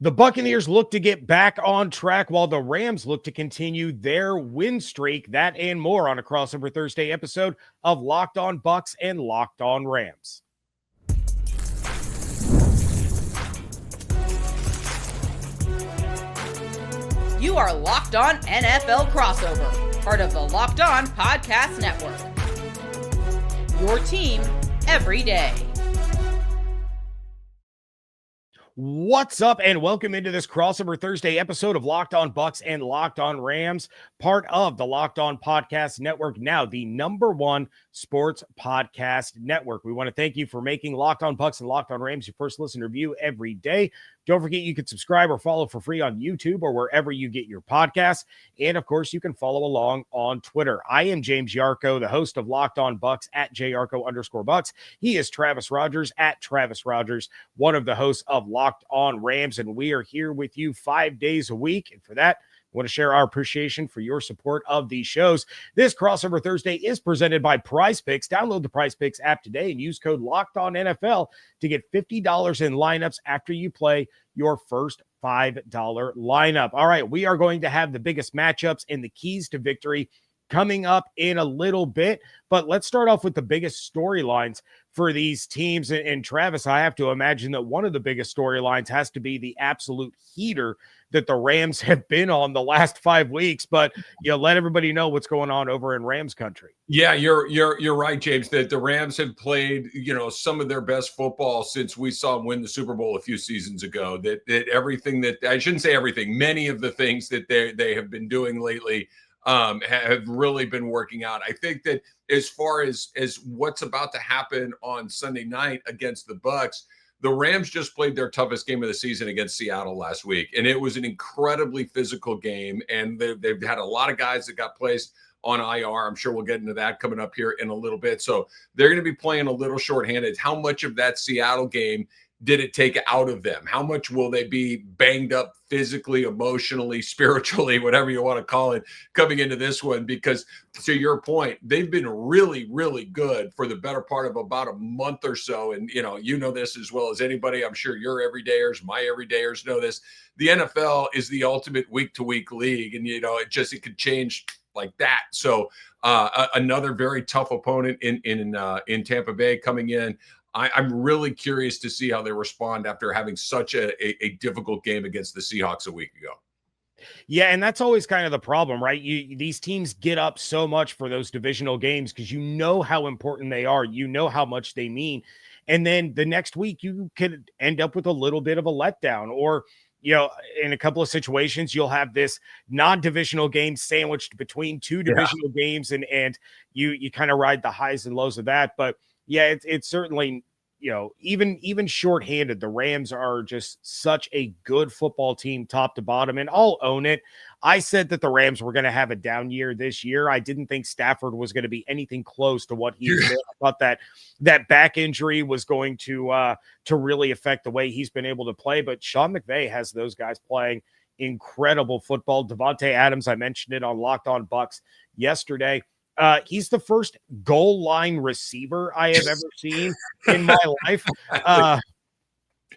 The Buccaneers look to get back on track while the Rams look to continue their win streak. That and more on a Crossover Thursday episode of Locked On Bucs and Locked On Rams. You are Locked On NFL Crossover, part of the Locked On Podcast Network. Your team every day. What's up, and welcome into this Crossover Thursday episode of Locked On Bucs and Locked On Rams, part of the Locked On Podcast Network, now the #1 sports podcast network. We want to thank you for making Locked On Bucs and Locked On Rams your first listen review every day. Don't forget you can subscribe or follow for free on YouTube or wherever you get your podcasts. And, of course, you can follow along on Twitter. I am James Yarcho, the host of Locked On Bucs at @JYarcho_Bucs. He is Travis Rogers at Travis Rogers, one of the hosts of Locked On Rams, and we are here with you 5 days a week. And for that, I want to share our appreciation for your support of these shows. This Crossover Thursday is presented by Prize Picks. Download the Prize Picks app today and use code LOCKEDONNFL to get $50 in lineups after you play your first $5 lineup. All right, we are going to have the biggest matchups and the keys to victory coming up in a little bit, but let's start off with the biggest storylines for these teams. And Travis, I have to imagine that one of the biggest storylines has to be the absolute heater that the Rams have been on the last 5 weeks. But let everybody know what's going on over in Rams country. Yeah, you're right, James, that the Rams have played, some of their best football since we saw them win the Super Bowl a few seasons ago. That everything that, I shouldn't say everything, many of the things that they have been doing lately have really been working out. I think that as far as what's about to happen on Sunday night against the Bucs, the Rams just played their toughest game of the season against Seattle last week, and it was an incredibly physical game, and they've had a lot of guys that got placed on IR. I'm sure we'll get into that coming up here in a little bit. So they're going to be playing a little shorthanded. How much of that Seattle game did it take out of them? How much will they be banged up physically, emotionally, spiritually, whatever you want to call it, coming into this one? Because to your point, they've been really, really good for the better part of about a month or so. And, you know this as well as anybody. I'm sure your everydayers, my everydayers know this. The NFL is the ultimate week-to-week league. And, it could change like that. So another very tough opponent in Tampa Bay coming in. I'm really curious to see how they respond after having such a difficult game against the Seahawks a week ago. Yeah, and that's always kind of the problem, right? These teams get up so much for those divisional games because you know how important they are. You know how much they mean. And then the next week you could end up with a little bit of a letdown, or in a couple of situations, you'll have this non-divisional game sandwiched between two divisional games, and you kind of ride the highs and lows of that. But yeah, it's certainly, even shorthanded, the Rams are just such a good football team top to bottom, and I'll own it. I said that the Rams were going to have a down year this year. I didn't think Stafford was going to be anything close to what he's been. I thought that back injury was going to really affect the way he's been able to play, but Sean McVay has those guys playing incredible football. Devontae Adams, I mentioned it on Locked On Bucs yesterday. He's the first goal line receiver I have ever seen in my life.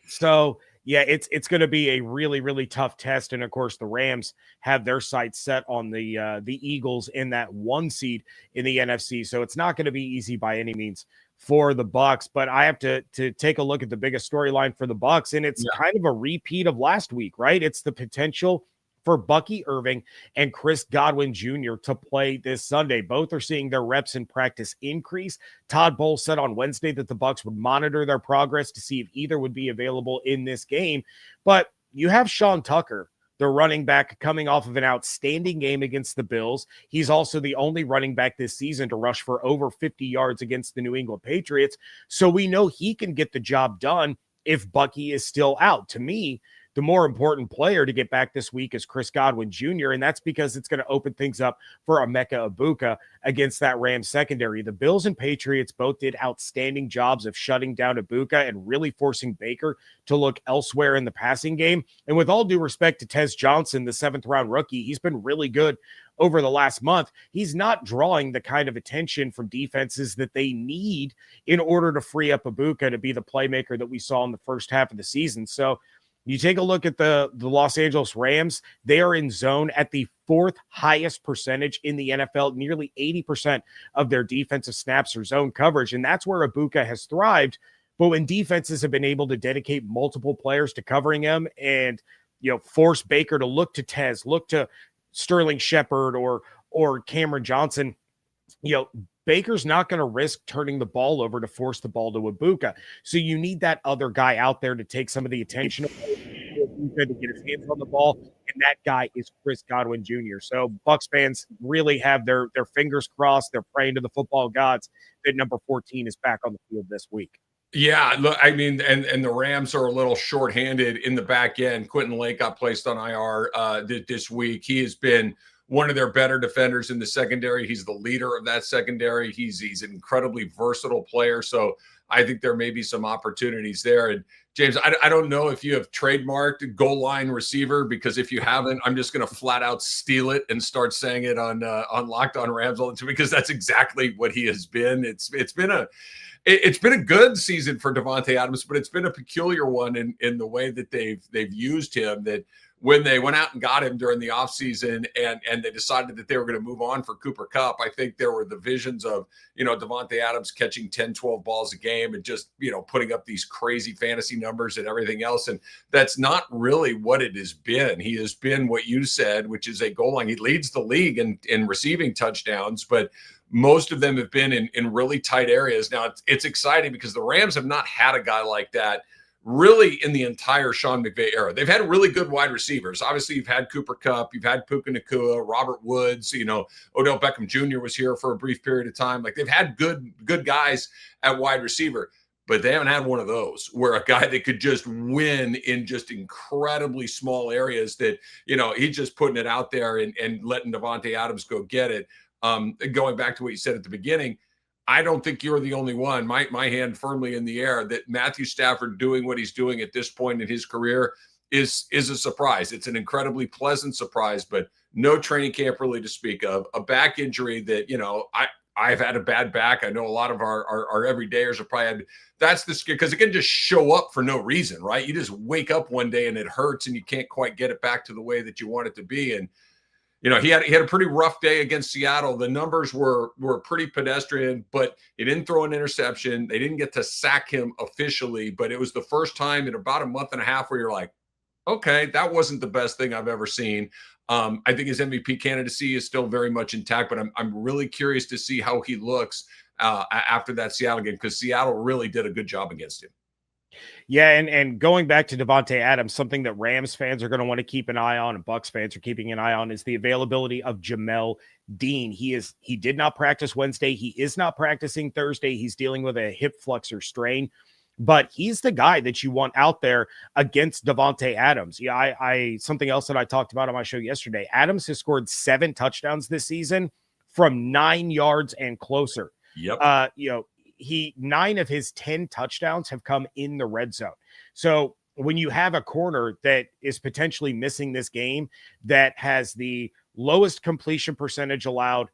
So yeah, it's going to be a really, really tough test. And of course, the Rams have their sights set on the Eagles in that 1 seed in the NFC. So it's not going to be easy by any means for the Bucs. But I have to take a look at the biggest storyline for the Bucs, and it's kind of a repeat of last week, right? It's the potential for Bucky Irving and Chris Godwin Jr. to play this Sunday. Both are seeing their reps in practice increase. Todd Bowles said on Wednesday that the Bucs would monitor their progress to see if either would be available in this game. But you have Sean Tucker, the running back, coming off of an outstanding game against the Bills. He's also the only running back this season to rush for over 50 yards against the New England Patriots. So we know he can get the job done if Bucky is still out. To me, the more important player to get back this week is Chris Godwin Jr., and that's because it's going to open things up for Emeka Egbuka against that Rams secondary. The Bills and Patriots both did outstanding jobs of shutting down Egbuka and really forcing Baker to look elsewhere in the passing game. And with all due respect to Tez Johnson, the 7th-round rookie, he's been really good over the last month. He's not drawing the kind of attention from defenses that they need in order to free up Egbuka to be the playmaker that we saw in the first half of the season. So You take a look at the Los Angeles Rams, they are in zone at the 4th highest percentage in the NFL. Nearly 80% of their defensive snaps are zone coverage, and that's where Ibuka has thrived. But when defenses have been able to dedicate multiple players to covering him and, force Baker to look to Tez, look to Sterling Shepard or Cameron Johnson, Baker's not going to risk turning the ball over to force the ball to Ibuka. So you need that other guy out there to take some of the attention away from Ibuka to get his hands on the ball, and that guy is Chris Godwin Jr. So Bucs fans really have their fingers crossed. They're praying to the football gods that number 14 is back on the field this week. Yeah, look, I mean, and the Rams are a little shorthanded in the back end. Quentin Lake got placed on IR this week. He has been one of their better defenders in the secondary. He's the leader of that secondary. He's an incredibly versatile player. So I think there may be some opportunities there. And James, I don't know if you have trademarked goal line receiver, because if you haven't, I'm just going to flat out steal it and start saying it on Locked On Rams all the time, because that's exactly what he has been. It's been a good season for Davante Adams, but it's been a peculiar one in the way that they've used him. That when they went out and got him during the offseason and they decided that they were going to move on for Cooper Kupp, I think there were the visions of, Davante Adams catching 10, 12 balls a game and just, putting up these crazy fantasy numbers and everything else. And that's not really what it has been. He has been what you said, which is a goal line. He leads the league in receiving touchdowns, but most of them have been in really tight areas. Now, it's exciting because the Rams have not had a guy like that really in the entire Sean McVay era. They've had really good wide receivers. Obviously, you've had Cooper Kupp, you've had Puka Nacua, Robert Woods, Odell Beckham Jr. was here for a brief period of time. Like, they've had good guys at wide receiver, but they haven't had one of those where a guy that could just win in just incredibly small areas that, he's just putting it out there and letting Davante Adams go get it. Going back to what you said at the beginning, I don't think you're the only one. My hand firmly in the air that Matthew Stafford doing what he's doing at this point in his career is a surprise. It's an incredibly pleasant surprise, but no training camp really to speak of. A back injury that, I've had a bad back. I know a lot of our everydayers have probably had. That's the scare, because it can just show up for no reason, right? You just wake up one day and it hurts and you can't quite get it back to the way that you want it to be. And he had a pretty rough day against Seattle. The numbers were pretty pedestrian, but he didn't throw an interception. They didn't get to sack him officially, but it was the first time in about a month and a half where you're like, okay, that wasn't the best thing I've ever seen. I think his MVP candidacy is still very much intact, but I'm really curious to see how he looks after that Seattle game, because Seattle really did a good job against him. Yeah, and going back to Davante Adams, something that Rams fans are going to want to keep an eye on and Bucs fans are keeping an eye on is the availability of Jamel Dean. He did not practice Wednesday. He is not practicing Thursday. He's dealing with a hip flexor strain, but he's the guy that you want out there against Davante Adams. Yeah, I something else that I talked about on my show yesterday. Adams has scored 7 touchdowns this season from 9 yards and closer. Yep. 9 of his 10 touchdowns have come in the red zone. So when you have a corner that is potentially missing this game, that has the lowest completion percentage allowed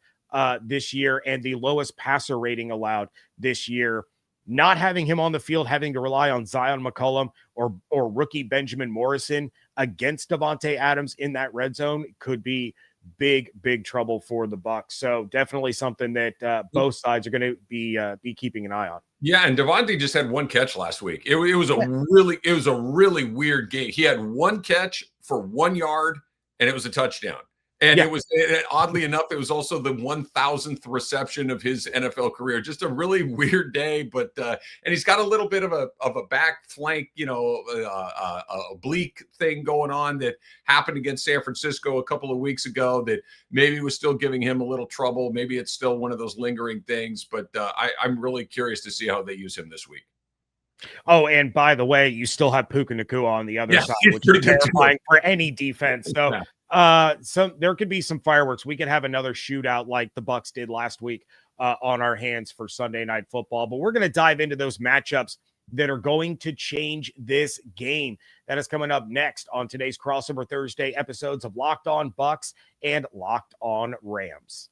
this year and the lowest passer rating allowed this year, not having him on the field, having to rely on Zion McCollum or rookie Benjamin Morrison against Davante Adams in that red zone could be big trouble for the Bucs. So definitely something that both sides are going to be keeping an eye on. Yeah, and Davante just had 1 catch last week. It was a really weird game. He had 1 catch for 1 yard, and it was a touchdown. And it was, oddly enough, it was also the 1,000th reception of his NFL career. Just a really weird day, but and he's got a little bit of a back flank, oblique thing going on that happened against San Francisco a couple of weeks ago that maybe was still giving him a little trouble. Maybe it's still one of those lingering things, but I'm really curious to see how they use him this week. Oh, and by the way, you still have Puka Nacua on the other side, which is terrifying for any defense. So. There could be some fireworks. We could have another shootout like the Bucs did last week on our hands for Sunday Night Football. But we're going to dive into those matchups that are going to change this game. That is coming up next on today's Crossover Thursday episodes of Locked On Bucs and Locked On Rams.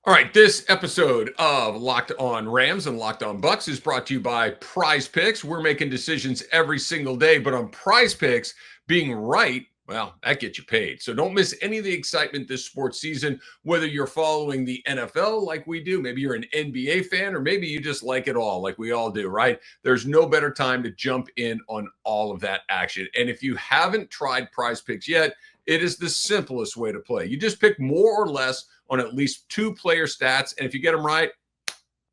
All right, this episode of Locked On Rams and Locked On Bucs is brought to you by Prize Picks. We're making decisions every single day, but on Prize Picks, being right, well, that gets you paid. So don't miss any of the excitement this sports season, whether you're following the NFL like we do, maybe you're an NBA fan, or maybe you just like it all like we all do, right? There's no better time to jump in on all of that action. And if you haven't tried Prize Picks yet, it is the simplest way to play. You just pick more or less on at least 2 player stats. And if you get them right,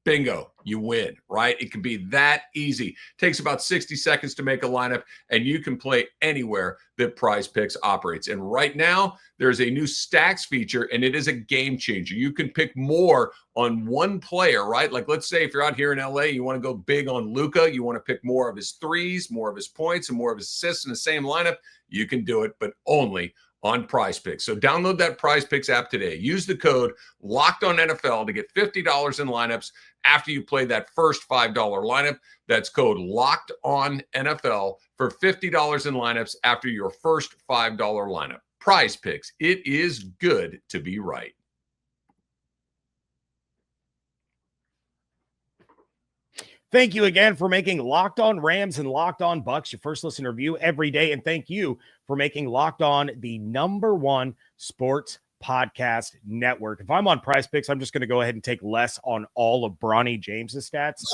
bingo, you win, right? It can be that easy. It takes about 60 seconds to make a lineup, and you can play anywhere that Prize Picks operates. And right now, there's a new stacks feature, and it is a game changer. You can pick more on one player, right? Like, let's say if you're out here in LA, you want to go big on Luka, you want to pick more of his threes, more of his points, and more of his assists in the same lineup, you can do it, but only on Prize Picks. So download that Prize Picks app today. Use the code LOCKEDONNFL to get $50 in lineups after you play that first $5 lineup. That's code LOCKEDONNFL for $50 in lineups after your first $5 lineup. Prize Picks. It is good to be right. Thank you again for making Locked On Rams and Locked On Bucs your first listen review every day. And thank you for making Locked On the #1 sports podcast network. If I'm on Prize Picks, I'm just going to go ahead and take less on all of Bronny James's stats.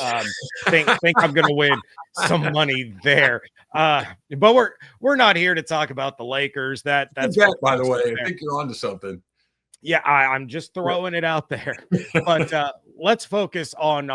Think I'm going to win some money there. But we're not here to talk about the Lakers. That's by the way. I think you're onto something. Yeah, I'm just throwing it out there. But let's focus on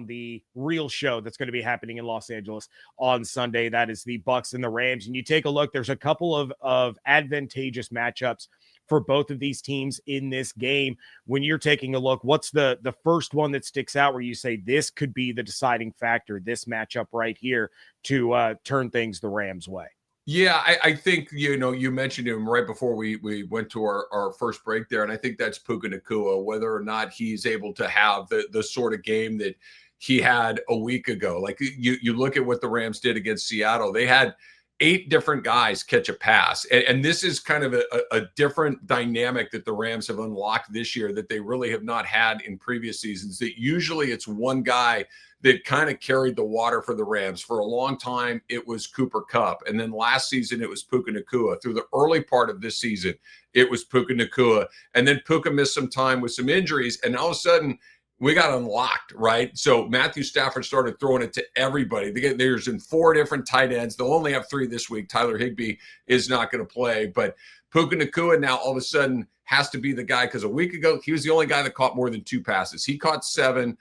the real show that's going to be happening in Los Angeles on Sunday. That is the Bucs and the Rams. And you take a look, there's a couple of advantageous matchups for both of these teams in this game. When you're taking a look, what's the first one that sticks out where you say this could be the deciding factor, this matchup right here to turn things the Rams' way? Yeah, I think, you mentioned him right before we went to our first break there, and I think that's Puka Nacua, whether or not he's able to have the sort of game that he had a week ago. Like you look at what the Rams did against Seattle. They had 8 different guys catch a pass, and this is kind of a different dynamic that the Rams have unlocked this year that they really have not had in previous seasons. That usually it's one guy that kind of carried the water for the Rams. For a long time, it was Cooper Kupp. And then last season, it was Puka Nacua. Through the early part of this season, it was Puka Nacua. And then Puka missed some time with some injuries. And all of a sudden, we got unlocked, right? So Matthew Stafford started throwing it to everybody. There's in 4 different tight ends. They'll only have 3 this week. Tyler Higbee is not going to play. But Puka Nacua now all of a sudden has to be the guy, because a week ago, he was the only guy that caught more than 2 passes. He caught 7.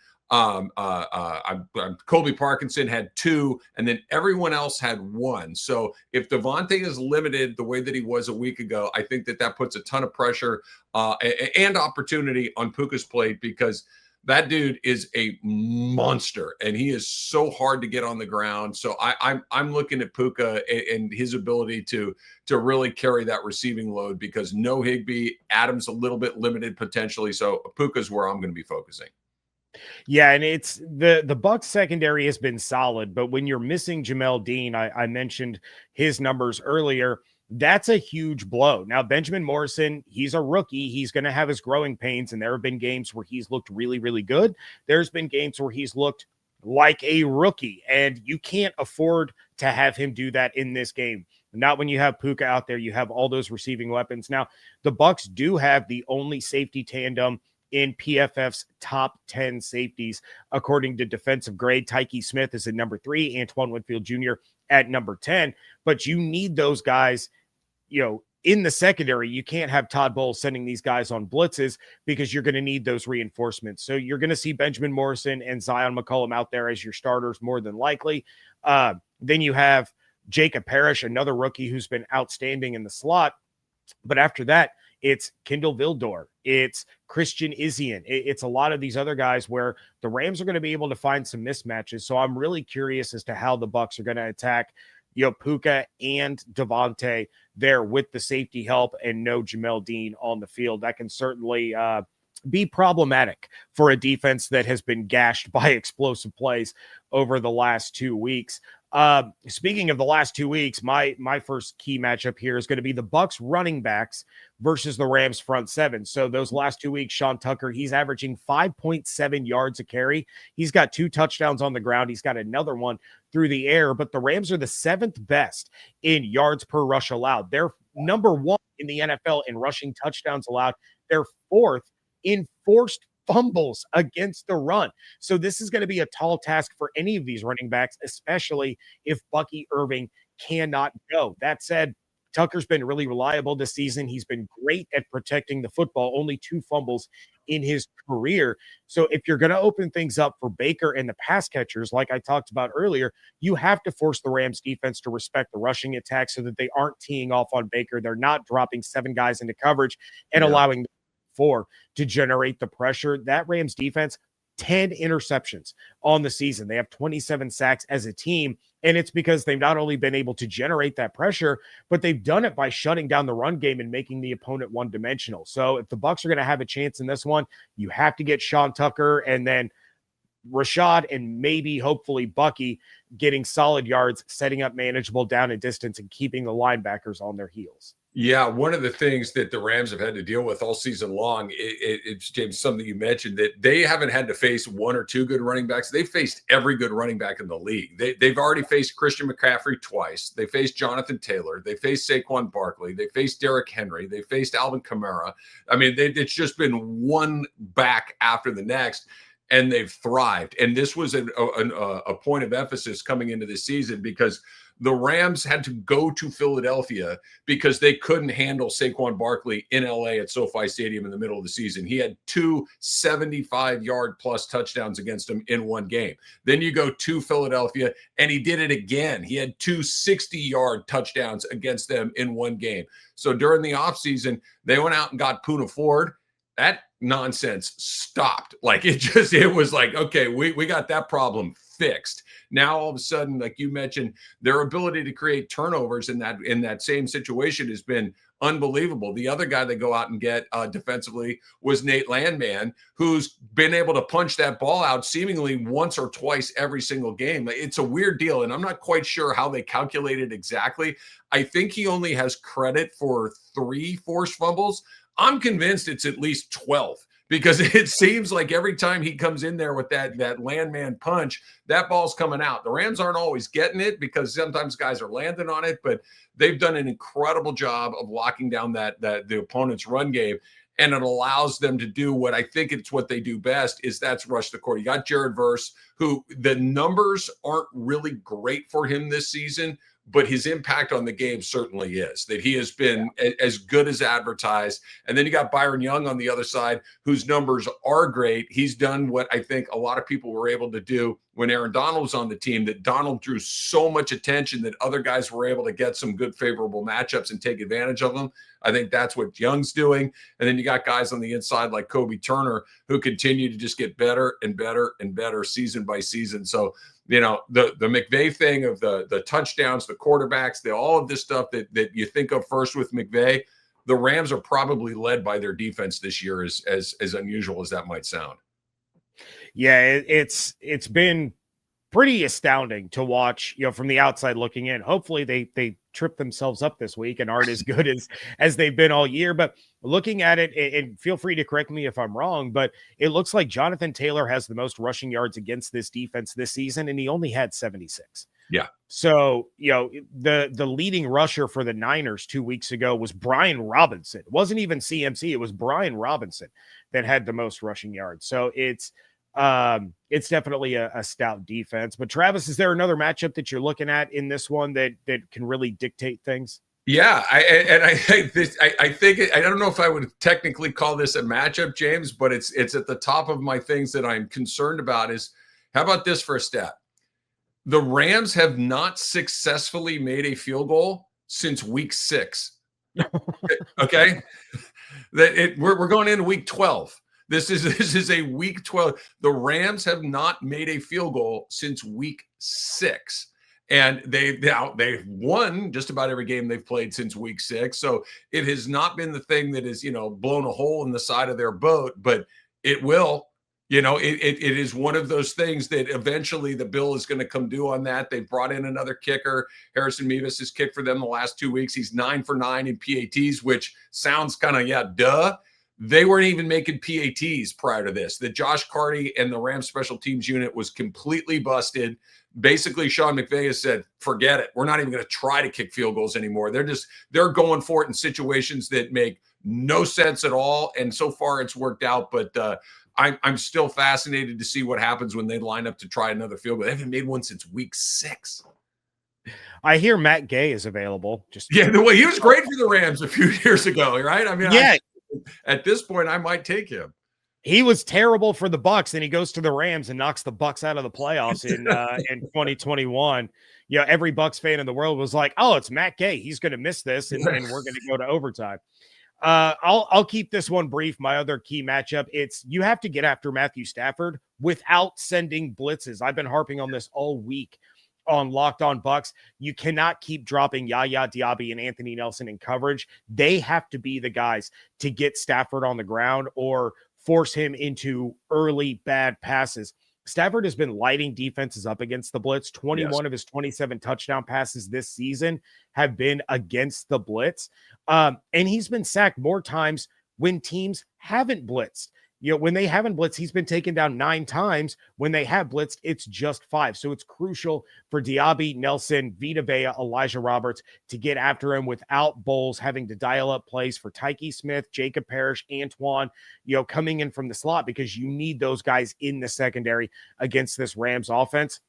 Colby Parkinson had 2, and then everyone else had 1. So if Devontae is limited the way that he was a week ago, I think that puts a ton of pressure and opportunity on Puka's plate, because that dude is a monster and he is so hard to get on the ground. So I'm looking at Puka and his ability to really carry that receiving load, because no Higbee, Adams a little bit limited potentially. So Puka's where I'm going to be focusing. Yeah, and it's the Bucs secondary has been solid, but when you're missing Jamel Dean, I mentioned his numbers earlier, that's a huge blow. Now, Benjamin Morrison, he's a rookie. He's going to have his growing pains, and there have been games where he's looked really, really good. There's been games where he's looked like a rookie, and you can't afford to have him do that in this game. Not when you have Puka out there. You have all those receiving weapons. Now, the Bucs do have the only safety tandem in PFF's top 10 safeties, according to defensive grade. Tyke Smith is at number 3, Antoine Winfield Jr. at number 10. But you need those guys, in the secondary. You can't have Todd Bowles sending these guys on blitzes, because you're going to need those reinforcements. So you're going to see Benjamin Morrison and Zion McCollum out there as your starters more than likely. Then you have Jacob Parrish, another rookie who's been outstanding in the slot. But after that, it's Kindle Vildor. It's Christian Izien. It's a lot of these other guys where the Rams are going to be able to find some mismatches. So I'm really curious as to how the Bucs are going to attack, Puka and Devontae there with the safety help and no Jamel Dean on the field. That can certainly be problematic for a defense that has been gashed by explosive plays over the last 2 weeks. Speaking of the last 2 weeks, my first key matchup here is going to be the Bucs running backs versus the Rams front seven. So those last 2 weeks, Sean Tucker, he's averaging 5.7 yards a carry. He's got 2 touchdowns on the ground. He's got another one through the air, but the Rams are the 7th best in yards per rush allowed. They're number 1 in the NFL in rushing touchdowns allowed. They're 4th in forced fumbles against the run. So this is going to be a tall task for any of these running backs, especially if Bucky Irving cannot go. That said, Tucker's been really reliable this season. He's been great at protecting the football, only 2 fumbles in his career. So if you're going to open things up for Baker and the pass catchers, like I talked about earlier, you have to force the Rams defense to respect the rushing attack so that they aren't teeing off on Baker. They're not dropping 7 guys into coverage and allowing 4 to generate the pressure. That Rams defense, 10 interceptions on the season. They have 27 sacks as a team, and it's because they've not only been able to generate that pressure, but they've done it by shutting down the run game and making the opponent one-dimensional. So if the Bucs are going to have a chance in this one, you have to get Sean Tucker and then Rashad and maybe hopefully Bucky getting solid yards, setting up manageable down and distance, and keeping the linebackers on their heels. Yeah, one of the things that the Rams have had to deal with all season long, it's James, something you mentioned, that they haven't had to face 1 or 2 good running backs. They faced every good running back in the league. They've already faced Christian McCaffrey twice. They faced Jonathan Taylor. They faced Saquon Barkley. They faced Derrick Henry. They faced Alvin Kamara. I mean, it's just been one back after the next, and they've thrived. And this was a point of emphasis coming into this season because the Rams had to go to Philadelphia because they couldn't handle Saquon Barkley in LA at SoFi Stadium in the middle of the season. He had 2 75-yard plus touchdowns against him in one game. Then you go to Philadelphia and he did it again. He had 2 60-yard touchdowns against them in one game. So during the offseason, they went out and got Poona Ford. That nonsense stopped. Like it was like, okay, we got that problem fixed. Now all of a sudden, like you mentioned, their ability to create turnovers in that same situation has been unbelievable. The other guy they go out and get defensively was Nate Landman, who's been able to punch that ball out seemingly once or twice every single game. It's a weird deal, and I'm not quite sure how they calculate it exactly. I think he only has credit for 3 forced fumbles. I'm convinced it's at least 12. Because it seems like every time he comes in there with that landman punch, that ball's coming out. The Rams aren't always getting it because sometimes guys are landing on it, but they've done an incredible job of locking down the opponent's run game. And it allows them to do what I think it's what they do best is that's rush the quarter. You got Jared Verse, who the numbers aren't really great for him this season, but his impact on the game certainly is, that he has been as good as advertised. And then you got Byron Young on the other side, whose numbers are great. He's done what I think a lot of people were able to do when Aaron Donald was on the team, that Donald drew so much attention that other guys were able to get some good favorable matchups and take advantage of them. I think that's what Young's doing. And then you got guys on the inside like Kobe Turner, who continue to just get better and better and better season by season. So, you know, the McVay thing of the touchdowns, the quarterbacks, all of this stuff that you think of first with McVay, the Rams are probably led by their defense this year, as unusual as that might sound. Yeah, it's been pretty astounding to watch, you know, from the outside looking in. Hopefully they trip themselves up this week and aren't as good as they've been all year. But looking at it, and feel free to correct me if I'm wrong, but it looks like Jonathan Taylor has the most rushing yards against this defense this season, and he only had 76. Yeah. So, you know, the leading rusher for the Niners 2 weeks ago was Brian Robinson. It wasn't even CMC. It was Brian Robinson that had the most rushing yards. So it's definitely a stout defense. But Travis, is there another matchup that you're looking at in this one that can really dictate things? Yeah, I think I don't know if I would technically call this a matchup, James, but it's at the top of my things that I'm concerned about. Is how about this for a stat? The Rams have not successfully made a field goal since week 6. Okay, we're going into week 12. This is a week 12. The Rams have not made a field goal since week 6. And they've won just about every game they've played since week 6. So it has not been the thing that has, blown a hole in the side of their boat, but it will. It is one of those things that eventually the bill is going to come due on that. They've brought in another kicker. Harrison Mevis has kicked for them the last 2 weeks. He's 9 for 9 in PATs, which sounds kind of, duh. They weren't even making PATs prior to this. The Josh Carty and the Rams special teams unit was completely busted. Basically, Sean McVay has said, forget it. We're not even going to try to kick field goals anymore. They're going for it in situations that make no sense at all. And so far it's worked out. But I'm still fascinated to see what happens when they line up to try another field goal. They haven't made one since week 6. I hear Matt Gay is available. He was great for the Rams a few years ago, right? I mean, yeah. At this point, I might take him. He was terrible for the Bucs, and he goes to the Rams and knocks the Bucs out of the playoffs in 2021. Every Bucs fan in the world was like, "Oh, it's Matt Gay. He's going to miss this, and we're going to go to overtime." I'll keep this one brief. My other key matchup, you have to get after Matthew Stafford without sending blitzes. I've been harping on this all week on Locked On Bucs. You cannot keep dropping Yaya Diaby and Anthony Nelson in coverage. They have to be the guys to get Stafford on the ground or force him into early bad passes. Stafford has been lighting defenses up against the blitz. 21 of his 27 touchdown passes this season have been against the blitz. And he's been sacked more times when teams haven't blitzed. When they haven't blitzed, he's been taken down 9 times. When they have blitzed, it's just 5. So it's crucial for Diaby, Nelson, Vita Vea, Elijah Roberts to get after him without Bowles having to dial up plays for Tyke Smith, Jacob Parrish, Antoine, coming in from the slot, because you need those guys in the secondary against this Rams offense.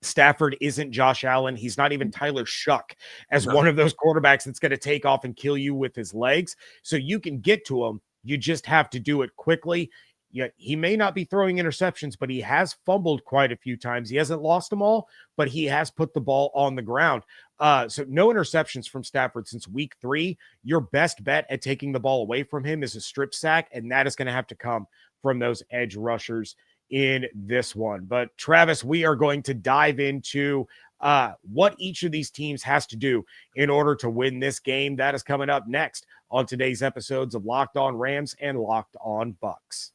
Stafford isn't Josh Allen. He's not even Tyler Shuck as one of those quarterbacks that's going to take off and kill you with his legs. So you can get to him. You just have to do it quickly. He may not be throwing interceptions, but he has fumbled quite a few times. He hasn't lost them all, but he has put the ball on the ground. So no interceptions from Stafford since week 3. Your best bet at taking the ball away from him is a strip sack, and that is going to have to come from those edge rushers in this one. But Travis, we are going to dive into what each of these teams has to do in order to win this game. That is coming up next on today's episodes of Locked On Rams and Locked On Bucs.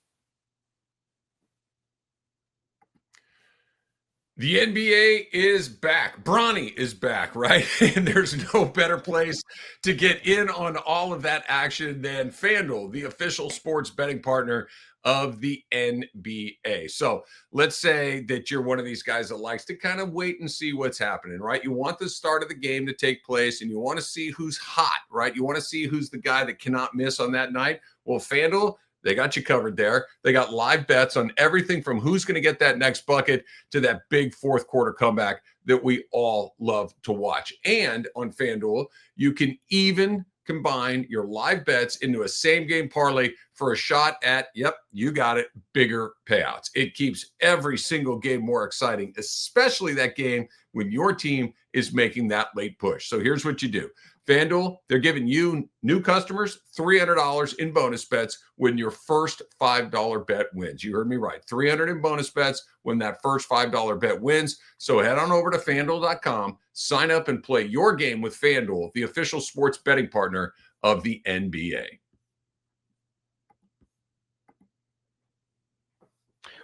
The NBA is back. Bronny is back, right? And there's no better place to get in on all of that action than FanDuel, the official sports betting partner of the NBA. So let's say that you're one of these guys that likes to kind of wait and see what's happening, right? You want the start of the game to take place and you want to see who's hot, right? You want to see who's the guy that cannot miss on that night. Well, FanDuel, they got you covered there. They got live bets on everything from who's going to get that next bucket to that big fourth quarter comeback that we all love to watch. And on FanDuel, you can even combine your live bets into a same game parlay for a shot at, yep, you got it, bigger payouts. It keeps every single game more exciting, especially that game when your team is making that late push. So here's what you do. FanDuel, they're giving you new customers $300 in bonus bets when your first $5 bet wins. You heard me right. $300 in bonus bets when that first $5 bet wins. So head on over to FanDuel.com, sign up and play your game with FanDuel, the official sports betting partner of the NBA.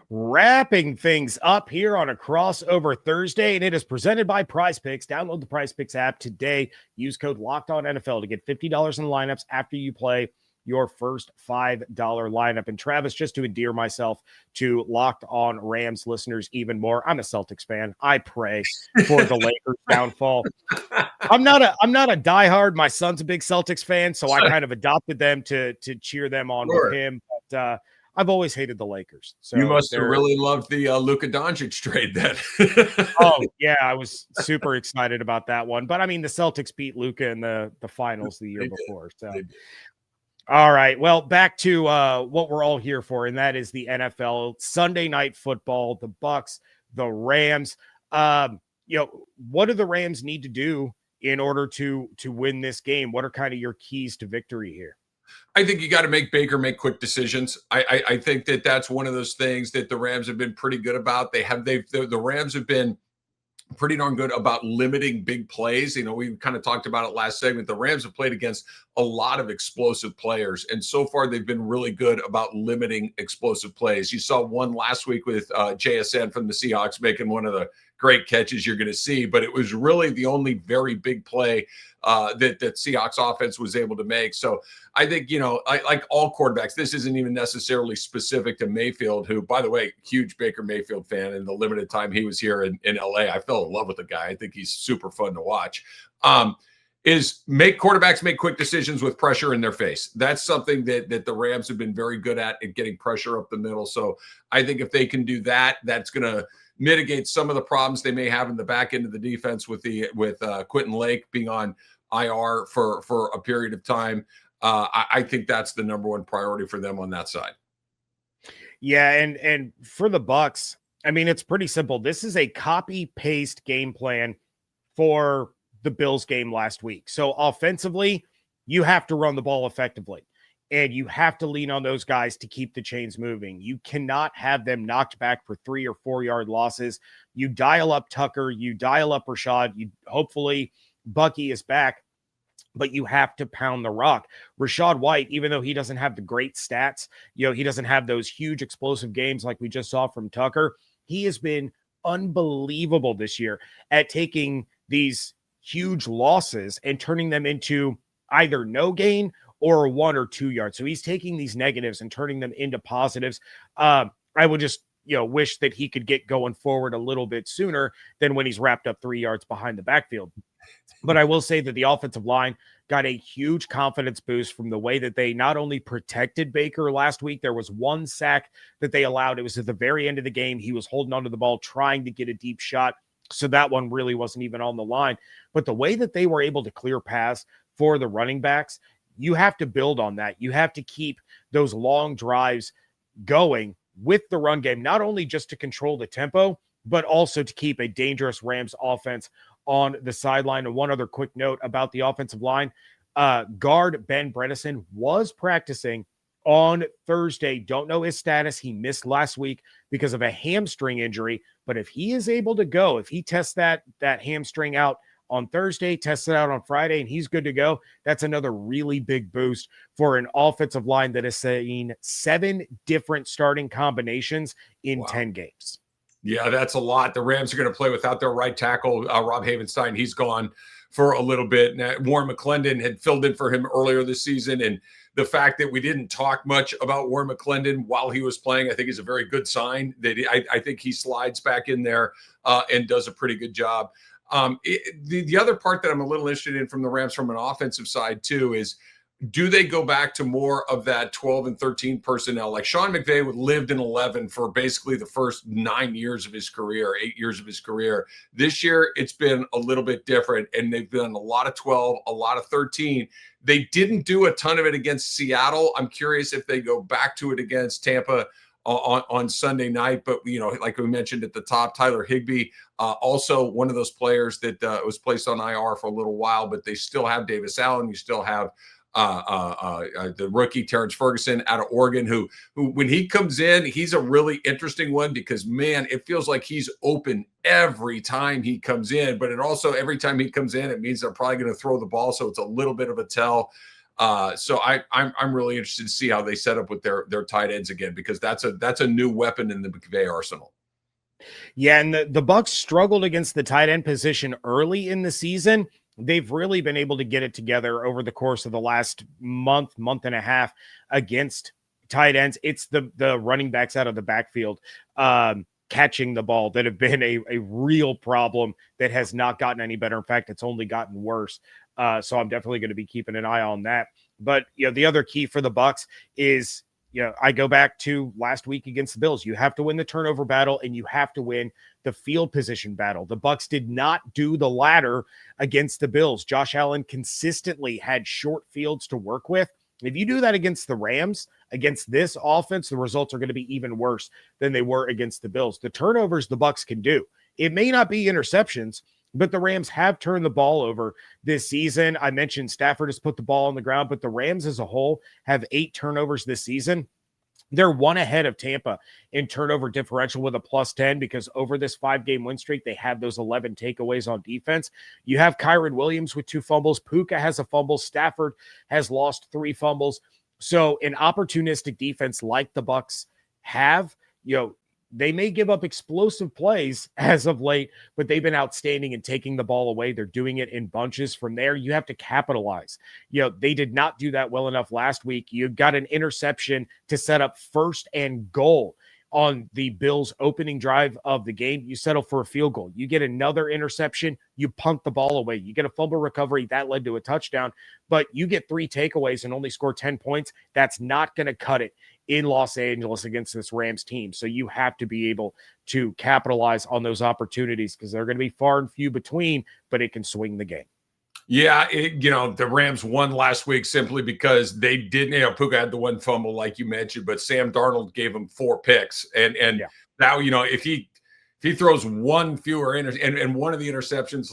Wrapping things up here on a crossover Thursday, and it is presented by Prize Picks. Download the Prize Picks app today. Use code LOCKEDONNFL to get $50 in lineups after you play your first $5 lineup. And Travis, just to endear myself to Locked On Rams listeners even more, I'm a Celtics fan. I pray for the Lakers downfall. I'm not a diehard. My son's a big Celtics fan, so I kind of adopted them to cheer them on with him. But I've always hated the Lakers. So you must have really loved the Luka Doncic trade then. Oh, yeah, I was super excited about that one. But, I mean, the Celtics beat Luka in the finals the year before. So, all right, well, back to what we're all here for, and that is the NFL. Sunday Night Football, the Bucs, the Rams. What do the Rams need to do in order to win this game? What are kind of your keys to victory here? I think you got to make Baker make quick decisions. I think that that's one of those things that the Rams have been pretty good about. The Rams have been pretty darn good about limiting big plays. We kind of talked about it last segment. The Rams have played against a lot of explosive players, and so far they've been really good about limiting explosive plays. You saw one last week with JSN from the Seahawks making one of the great catches you're going to see, but it was really the only very big play that Seahawks offense was able to make. So I think, like all quarterbacks, this isn't even necessarily specific to Mayfield, who, by the way, huge Baker Mayfield fan. In the limited time he was here in LA, I fell in love with the guy. I think he's super fun to watch. Is make quarterbacks make quick decisions with pressure in their face. That's something that the Rams have been very good at getting pressure up the middle. So I think if they can do that, that's going to mitigate some of the problems they may have in the back end of the defense with Quentin Lake being on IR for a period of time. I think that's the number one priority for them on that side. Yeah, and for the Bucs, I mean, it's pretty simple. This is a copy-paste game plan for the Bills game last week. So offensively, you have to run the ball effectively, and you have to lean on those guys to keep the chains moving. You cannot have them knocked back for 3 or 4 yard losses. You dial up Tucker, you dial up Rashad, hopefully Bucky is back, but you have to pound the rock. Rashad White, even though he doesn't have the great stats, he doesn't have those huge explosive games like we just saw from Tucker. He has been unbelievable this year at taking these huge losses and turning them into either no gain or 1 or 2 yards. So he's taking these negatives and turning them into positives. I would just, wish that he could get going forward a little bit sooner than when he's wrapped up 3 yards behind the backfield. But I will say that the offensive line got a huge confidence boost from the way that they not only protected Baker last week. There was one sack that they allowed. It was at the very end of the game. He was holding onto the ball, trying to get a deep shot. So that one really wasn't even on the line. But the way that they were able to clear paths for the running backs, you have to build on that. You have to keep those long drives going with the run game, not only just to control the tempo, but also to keep a dangerous Rams offense on the sideline. And one other quick note about the offensive line, guard Ben Bredesen was practicing on Thursday. Don't know his status. He missed last week because of a hamstring injury, but if he is able to go, if he tests that hamstring out on Thursday, tests it out on Friday, and he's good to go, that's another really big boost for an offensive line that has seen 7 different starting combinations in 10 games. Yeah, that's a lot. The Rams are going to play without their right tackle, Rob Havenstein. He's gone for a little bit. Now, Warren McClendon had filled in for him earlier this season, and the fact that we didn't talk much about Warren McClendon while he was playing, I think is a very good sign. That I think he slides back in there and does a pretty good job. The other part that I'm a little interested in from the Rams from an offensive side too is, do they go back to more of that 12 and 13 personnel? Like Sean McVay lived in 11 for basically the first 9 years of his career, 8 years of his career. This year, it's been a little bit different, and they've done a lot of 12, a lot of 13. They didn't do a ton of it against Seattle. I'm curious if they go back to it against Tampa on Sunday night. But, like we mentioned at the top, Tyler Higbee, also one of those players that was placed on IR for a little while, but they still have Davis Allen. You still have the rookie Terrence Ferguson out of Oregon, who when he comes in, he's a really interesting one because, man, it feels like he's open every time he comes in, but it also, every time he comes in, it means they're probably going to throw the ball. So it's a little bit of a tell. So I'm really interested to see how they set up with their tight ends again, because that's a new weapon in the McVay arsenal. Yeah, and the Bucs struggled against the tight end position early in the season. They've really been able to get it together over the course of the last month and a half against tight ends. It's the running backs out of the backfield catching the ball that have been a real problem that has not gotten any better. In fact, it's only gotten worse. So I'm definitely going to be keeping an eye on that. But the other key for the Bucs is, I go back to last week against the Bills. You have to win the turnover battle, and you have to win the field position battle. The Bucs did not do the latter against the Bills. Josh Allen consistently had short fields to work with. If you do that against the Rams, against this offense, the results are going to be even worse than they were against the Bills. The turnovers the Bucs can do. It may not be interceptions, but the Rams have turned the ball over this season. I mentioned Stafford has put the ball on the ground, but the Rams as a whole have 8 turnovers this season. They're one ahead of Tampa in turnover differential with a +10 because over this 5-game win streak, they have those 11 takeaways on defense. You have Kyron Williams with 2 fumbles. Puka has a fumble. Stafford has lost 3 fumbles. So an opportunistic defense like the Bucs have, they may give up explosive plays as of late, but they've been outstanding in taking the ball away. They're doing it in bunches. From there, you have to capitalize. They did not do that well enough last week. You got an interception to set up 1st and goal on the Bills' opening drive of the game. You settle for a field goal. You get another interception. You punt the ball away. You get a fumble recovery. That led to a touchdown. But you get 3 takeaways and only score 10 points. That's not going to cut it in Los Angeles against this Rams team. So you have to be able to capitalize on those opportunities because they're going to be far and few between, but it can swing the game. Yeah, the Rams won last week simply because they didn't, Puka had the 1 fumble like you mentioned, but Sam Darnold gave him 4 picks. And now, if he throws 1 fewer and one of the interceptions,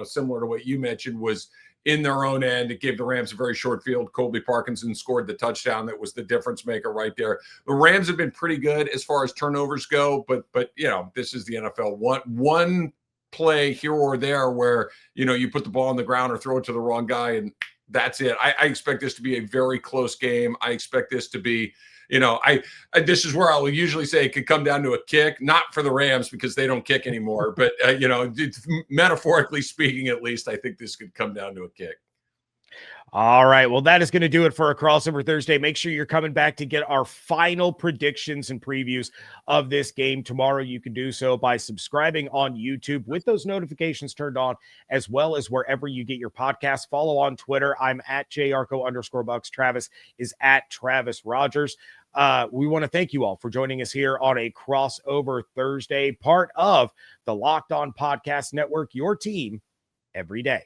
similar to what you mentioned, was in their own end. It gave the Rams a very short field. Colby Parkinson scored the touchdown that was the difference maker right there. The Rams have been pretty good as far as turnovers go, but this is the NFL. One play here or there where you put the ball on the ground or throw it to the wrong guy, and that's it. I expect this to be a very close game. I expect this to be, this is where I will usually say it could come down to a kick, not for the Rams because they don't kick anymore, but metaphorically speaking, at least I think this could come down to a kick. All right. Well, that is going to do it for a Crossover Thursday. Make sure you're coming back to get our final predictions and previews of this game tomorrow. You can do so by subscribing on YouTube with those notifications turned on, as well as wherever you get your podcasts. Follow on Twitter. I'm at Yarcho_Bucs. Travis is at Travis Rogers. We want to thank you all for joining us here on a Crossover Thursday, part of the Locked On Podcast Network, your team every day.